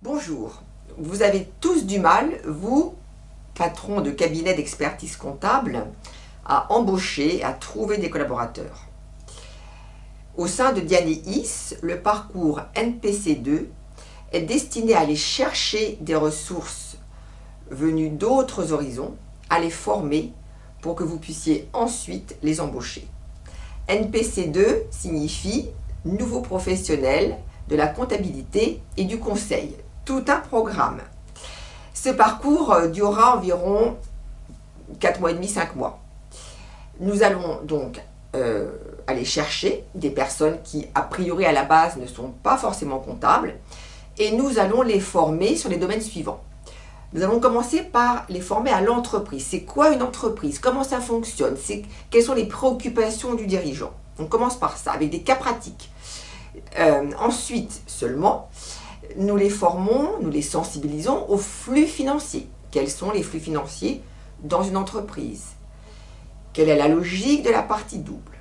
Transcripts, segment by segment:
Bonjour, vous avez tous du mal, vous, patrons de cabinet d'expertise comptable, à embaucher, à trouver des collaborateurs. Au sein de Dianeis, le parcours NPC2 est destiné à aller chercher des ressources venues d'autres horizons, à les former pour que vous puissiez ensuite les embaucher. NPC2 signifie nouveau professionnel de la comptabilité et du conseil. Tout un programme. Ce parcours durera environ 4 mois et demi, 5 mois. Nous allons donc aller chercher des personnes qui, a priori à la base, ne sont pas forcément comptables et nous allons les former sur les domaines suivants. Nous allons commencer par les former à l'entreprise. C'est quoi une entreprise? Comment ça fonctionne? Quelles sont les préoccupations du dirigeant? On commence par ça, avec des cas pratiques. Ensuite seulement, nous les formons, nous les sensibilisons aux flux financiers. Quels sont les flux financiers dans une entreprise? Quelle est la logique de la partie double?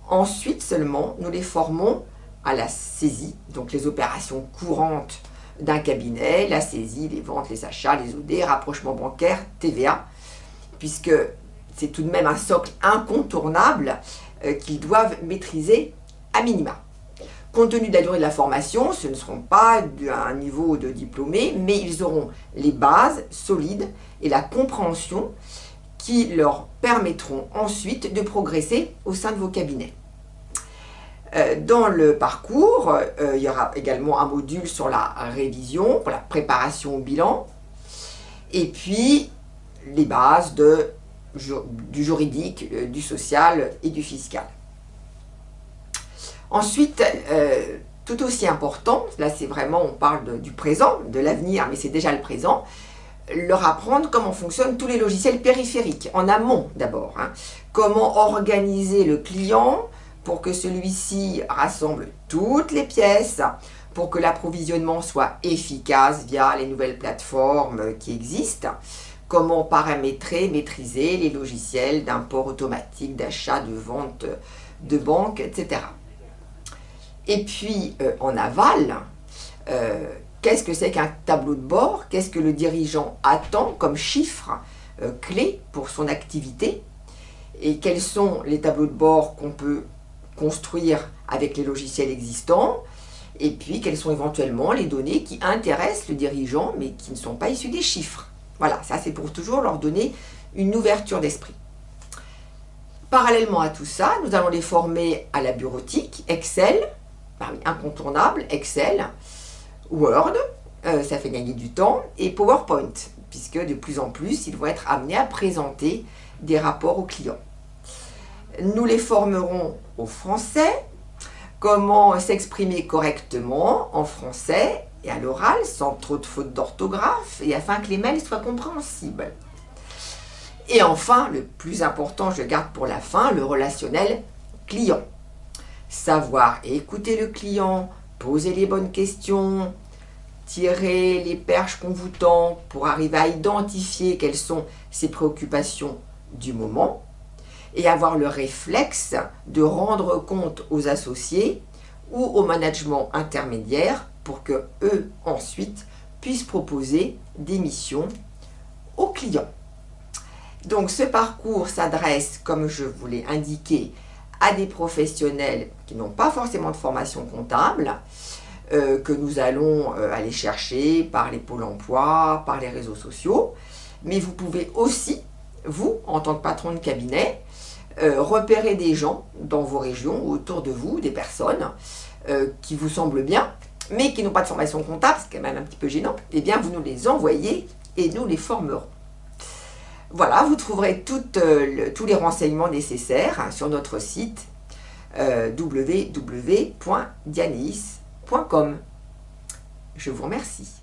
Ensuite seulement, nous les formons à la saisie, donc les opérations courantes d'un cabinet, la saisie, les ventes, les achats, les OD, rapprochement bancaire, TVA, puisque c'est tout de même un socle incontournable qu'ils doivent maîtriser à minima. Compte tenu de la durée de la formation, ce ne seront pas un niveau de diplômé, mais ils auront les bases solides et la compréhension qui leur permettront ensuite de progresser au sein de vos cabinets. Dans le parcours, il y aura également un module sur la révision, pour la préparation au bilan, et puis les bases du juridique, du social et du fiscal. Ensuite, tout aussi important, là c'est vraiment, on parle du présent, de l'avenir, mais c'est déjà le présent, leur apprendre comment fonctionnent tous les logiciels périphériques, en amont d'abord. Comment organiser le client pour que celui-ci rassemble toutes les pièces, pour que l'approvisionnement soit efficace via les nouvelles plateformes qui existent. Comment paramétrer, maîtriser les logiciels d'import automatique, d'achat, de vente, de banque, etc. Et puis, en aval, qu'est-ce que c'est qu'un tableau de bord? Qu'est-ce que le dirigeant attend comme chiffre clé pour son activité? Et quels sont les tableaux de bord qu'on peut construire avec les logiciels existants? Et puis, quelles sont éventuellement les données qui intéressent le dirigeant, mais qui ne sont pas issues des chiffres? Voilà, ça c'est pour toujours leur donner une ouverture d'esprit. Parallèlement à tout ça, nous allons les former à la bureautique, Excel, incontournable, Excel, Word, ça fait gagner du temps, et PowerPoint, puisque de plus en plus, ils vont être amenés à présenter des rapports aux clients. Nous les formerons au français, comment s'exprimer correctement en français et à l'oral, sans trop de fautes d'orthographe, et afin que les mails soient compréhensibles. Et enfin, le plus important, je garde pour la fin, le relationnel client. Savoir écouter le client, poser les bonnes questions, tirer les perches qu'on vous tend pour arriver à identifier quelles sont ses préoccupations du moment et avoir le réflexe de rendre compte aux associés ou au management intermédiaire pour que eux ensuite puissent proposer des missions aux clients. Donc ce parcours s'adresse, comme je vous l'ai indiqué, à des professionnels qui n'ont pas forcément de formation comptable, que nous allons aller chercher par les pôles emploi, par les réseaux sociaux. Mais vous pouvez aussi, vous, en tant que patron de cabinet, repérer des gens dans vos régions, autour de vous, des personnes qui vous semblent bien, mais qui n'ont pas de formation comptable, c'est quand même un petit peu gênant. Eh bien, vous nous les envoyez et nous les formerons. Voilà, vous trouverez tous les renseignements nécessaires sur notre site www.dianeis.com. Je vous remercie.